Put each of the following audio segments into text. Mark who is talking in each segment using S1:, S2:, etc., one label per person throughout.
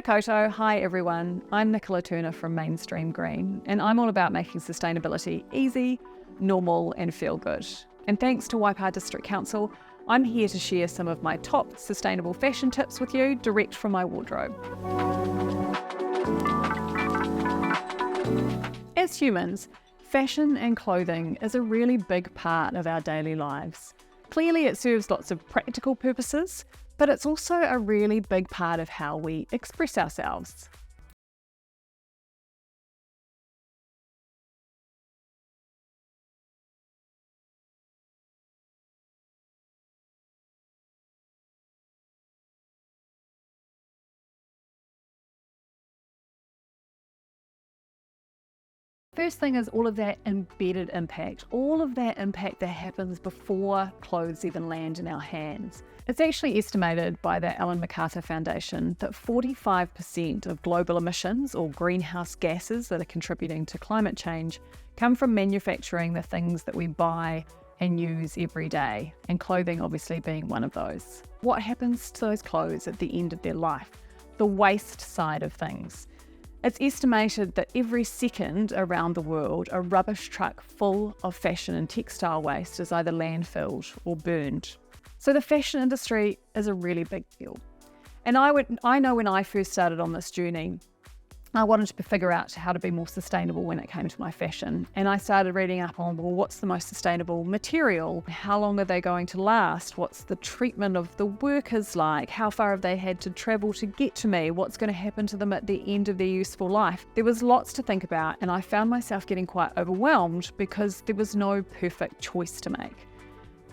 S1: koto, hi everyone. I'm Nicola Turner from Mainstream Green, and I'm all about making sustainability easy, normal and feel good. And thanks to Waipa District Council, I'm here to share some of my top sustainable fashion tips with you direct from my wardrobe. As humans, fashion and clothing is a really big part of our daily lives. Clearly it serves lots of practical purposes, but it's also a really big part of how we express ourselves. First thing is all of that embedded impact, all of that impact that happens before clothes even land in our hands. It's actually estimated by the Ellen MacArthur Foundation that 45% of global emissions or greenhouse gases that are contributing to climate change come from manufacturing the things that we buy and use every day, and clothing obviously being one of those. What happens to those clothes at the end of their life? The waste side of things. It's estimated that every second around the world, a rubbish truck full of fashion and textile waste is either landfilled or burned. So the fashion industry is a really big deal. And I know when I first started on this journey, I wanted to figure out how to be more sustainable when it came to my fashion. And I started reading up on, well, what's the most sustainable material? How long are they going to last? What's the treatment of the workers like? How far have they had to travel to get to me? What's going to happen to them at the end of their useful life? There was lots to think about, and I found myself getting quite overwhelmed because there was no perfect choice to make.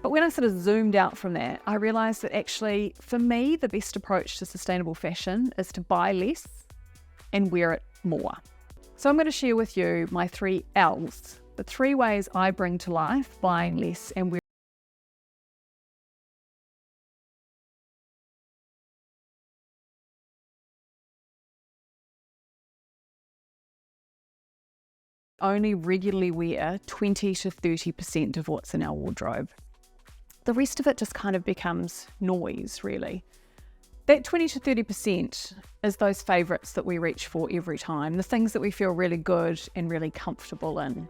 S1: But when I sort of zoomed out from that, I realized that actually, for me, the best approach to sustainable fashion is to buy less and wear it more. So I'm going to share with you my 3 L's, the 3 ways I bring to life buying less and wearing only regularly wear 20 to 30% of what's in our wardrobe. The rest of it just kind of becomes noise, really. That 20 to 30% is those favourites that we reach for every time, the things that we feel really good and really comfortable in.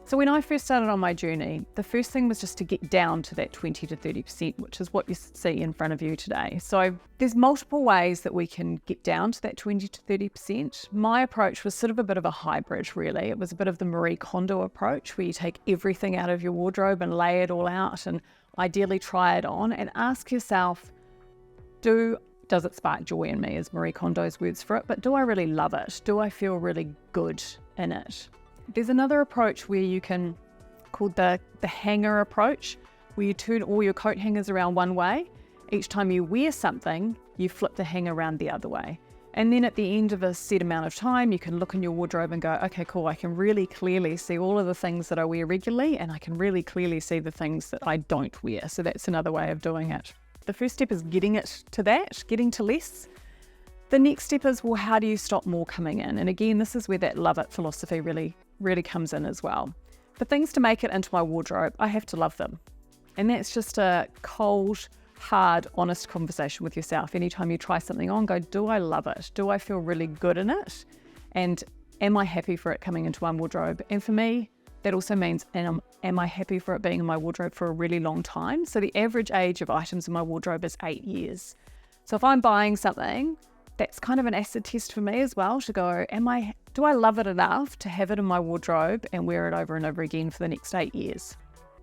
S1: So when I first started on my journey, the first thing was just to get down to that 20 to 30%, which is what you see in front of you today. So there's multiple ways that we can get down to that 20 to 30%. My approach was sort of a bit of a hybrid, really. It was a bit of the Marie Kondo approach, where you take everything out of your wardrobe and lay it all out and ideally try it on and ask yourself, does it spark joy in me, is Marie Kondo's words for it, but do I really love it? Do I feel really good in it? There's another approach where you can, called the hanger approach, where you turn all your coat hangers around one way. Each time you wear something, you flip the hanger around the other way. And then at the end of a set amount of time, you can look in your wardrobe and go, okay, cool, I can really clearly see all of the things that I wear regularly, and I can really clearly see the things that I don't wear. So that's another way of doing it. The first step is getting to less. The next step is, well, how do you stop more coming in? And again, this is where that love it philosophy really comes in as well. For things to make it into my wardrobe, I have to love them. And that's just a cold, hard, honest conversation with yourself. Anytime you try something on, go, do I love it? Do I feel really good in it? And am I happy for it coming into my wardrobe? And for me, that also means, am I happy for it being in my wardrobe for a really long time? So the average age of items in my wardrobe is 8 years. So if I'm buying something, that's kind of an acid test for me as well, to go, do I love it enough to have it in my wardrobe and wear it over and over again for the next 8 years?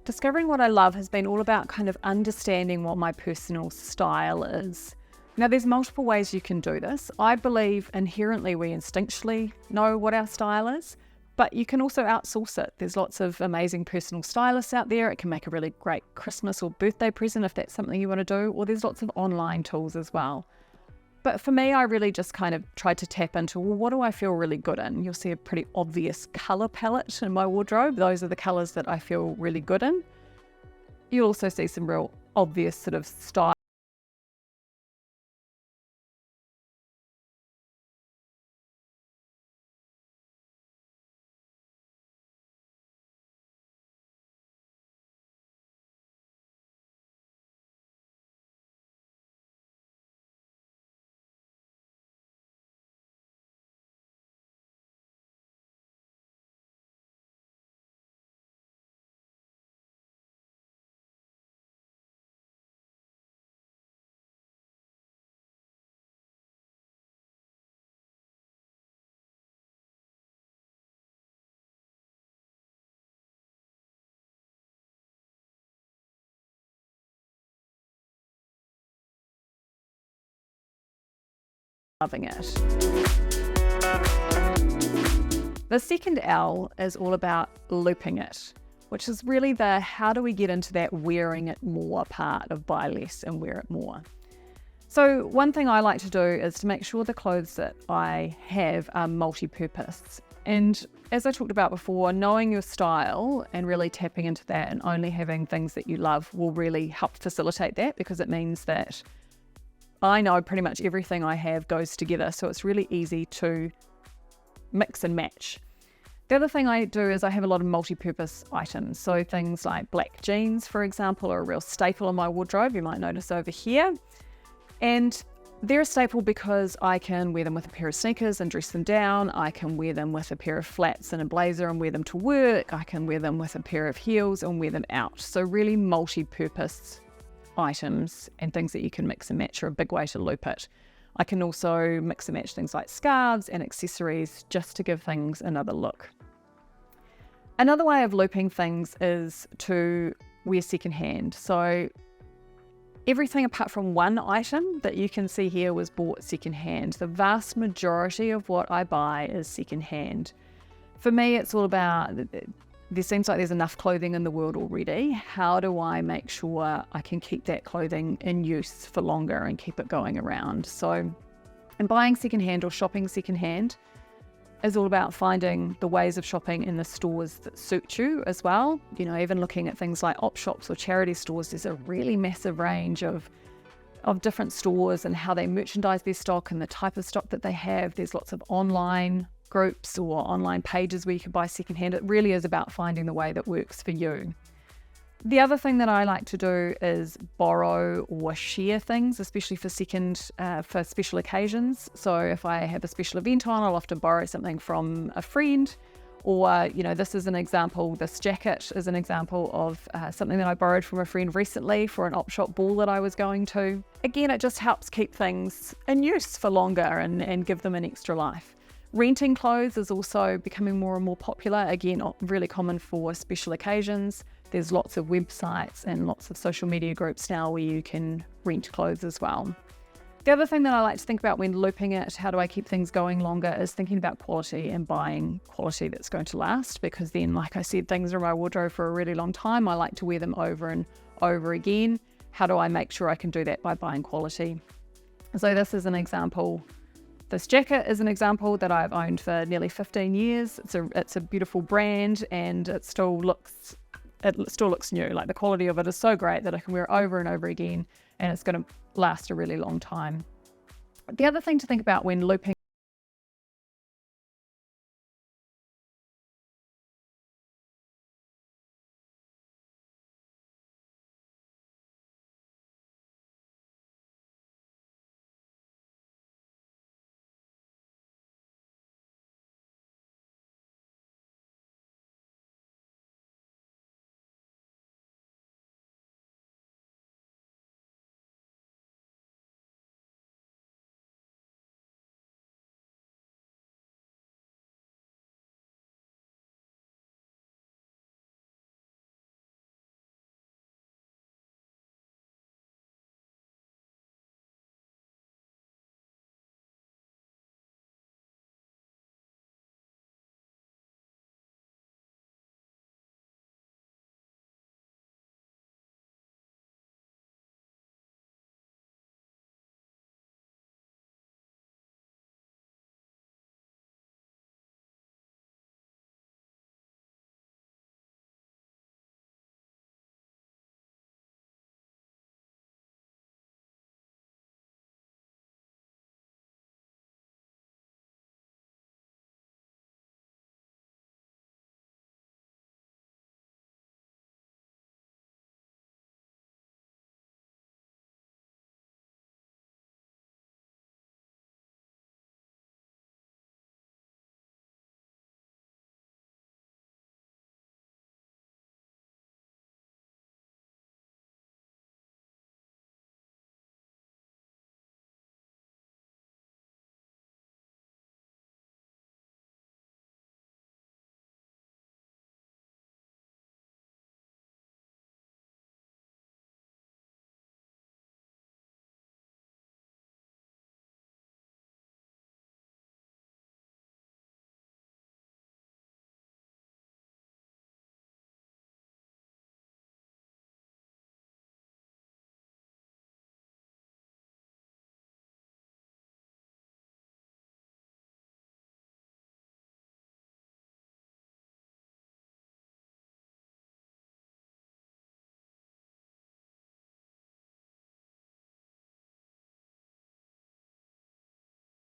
S1: Discovering what I love has been all about kind of understanding what my personal style is. Now, there's multiple ways you can do this. I believe inherently we instinctually know what our style is, but you can also outsource it. There's lots of amazing personal stylists out there. It can make a really great Christmas or birthday present if that's something you want to do, or there's lots of online tools as well. But for me, I really just kind of tried to tap into, well, what do I feel really good in? You'll see a pretty obvious colour palette in my wardrobe. Those are the colours that I feel really good in. You'll also see some real obvious sort of style loving it. The second L is all about looping it, which is really the how do we get into that wearing it more part of buy less and wear it more. So one thing I like to do is to make sure the clothes that I have are multi-purpose. And as I talked about before, knowing your style and really tapping into that and only having things that you love will really help facilitate that, because it means that I know pretty much everything I have goes together. So it's really easy to mix and match. The other thing I do is I have a lot of multi-purpose items. So things like black jeans, for example, are a real staple in my wardrobe. You might notice over here. And they're a staple because I can wear them with a pair of sneakers and dress them down. I can wear them with a pair of flats and a blazer and wear them to work. I can wear them with a pair of heels and wear them out. So really multi-purpose items and things that you can mix and match are a big way to loop it. I can also mix and match things like scarves and accessories just to give things another look. Another way of looping things is to wear secondhand. So everything apart from one item that you can see here was bought secondhand. The vast majority of what I buy is secondhand. For me, it's all about, there seems like there's enough clothing in the world already. How do I make sure I can keep that clothing in use for longer and keep it going around? So, and buying secondhand or shopping secondhand is all about finding the ways of shopping in the stores that suit you as well. You know, even looking at things like op shops or charity stores, there's a really massive range of different stores and how they merchandise their stock and the type of stock that they have. There's lots of online groups or online pages where you can buy secondhand. It really is about finding the way that works for you. The other thing that I like to do is borrow or share things, especially for for special occasions. So if I have a special event on, I'll often borrow something from a friend. Or, you know, this is an example, this jacket is an example of something that I borrowed from a friend recently for an op shop ball that I was going to. Again, it just helps keep things in use for longer and give them an extra life. Renting clothes is also becoming more and more popular. Again, really common for special occasions. There's lots of websites and lots of social media groups now where you can rent clothes as well. The other thing that I like to think about when looping it, how do I keep things going longer, is thinking about quality and buying quality that's going to last, because then, like I said, things are in my wardrobe for a really long time. I like to wear them over and over again. How do I make sure I can do that? By buying quality. So this is an example. This jacket is an example that I've owned for nearly 15 years. It's a beautiful brand and it still looks new. Like, the quality of it is so great that I can wear it over and over again and it's going to last a really long time. The other thing to think about when looping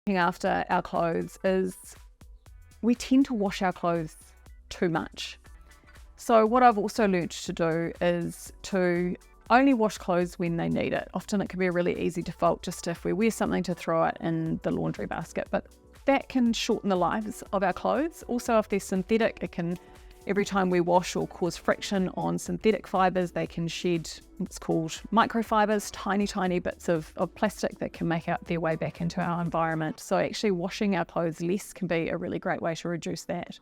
S1: looking after our clothes is we tend to wash our clothes too much. So what I've also learnt to do is to only wash clothes when they need it. Often it can be a really easy default just if we wear something to throw it in the laundry basket, but that can shorten the lives of our clothes. Also, if they're synthetic, it can, every time we wash or cause friction on synthetic fibres, they can shed what's called microfibres, tiny bits of plastic that can make their way back into our environment. So actually washing our clothes less can be a really great way to reduce that.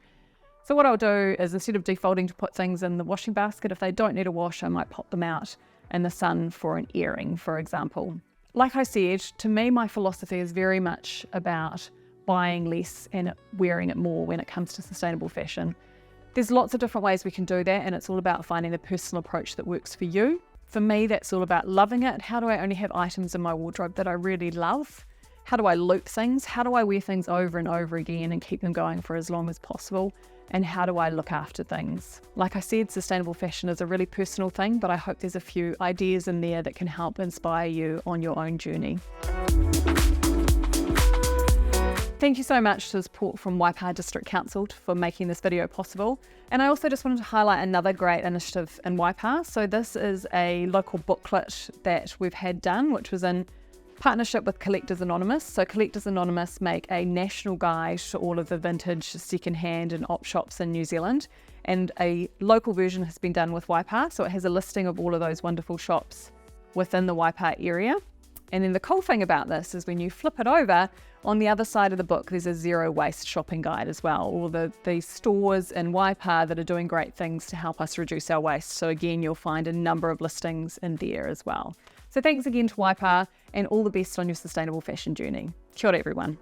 S1: So what I'll do is, instead of defaulting to put things in the washing basket, if they don't need a wash, I might pop them out in the sun for an airing, for example. Like I said, to me, my philosophy is very much about buying less and wearing it more when it comes to sustainable fashion. There's lots of different ways we can do that, and it's all about finding the personal approach that works for you. For me, that's all about loving it. How do I only have items in my wardrobe that I really love? How do I loop things? How do I wear things over and over again and keep them going for as long as possible? And how do I look after things? Like I said, sustainable fashion is a really personal thing, but I hope there's a few ideas in there that can help inspire you on your own journey. Thank you so much to the support from Waipaha District Council for making this video possible. And I also just wanted to highlight another great initiative in Waipaha. So this is a local booklet that we've had done, which was in partnership with Collectors Anonymous. So Collectors Anonymous make a national guide to all of the vintage, secondhand and op shops in New Zealand. And a local version has been done with Waipaha. So it has a listing of all of those wonderful shops within the Waipaha area. And then the cool thing about this is when you flip it over, on the other side of the book, there's a zero waste shopping guide as well. All the stores in Waipaha that are doing great things to help us reduce our waste. So again, you'll find a number of listings in there as well. So thanks again to Waipaha, and all the best on your sustainable fashion journey. Kia ora, everyone.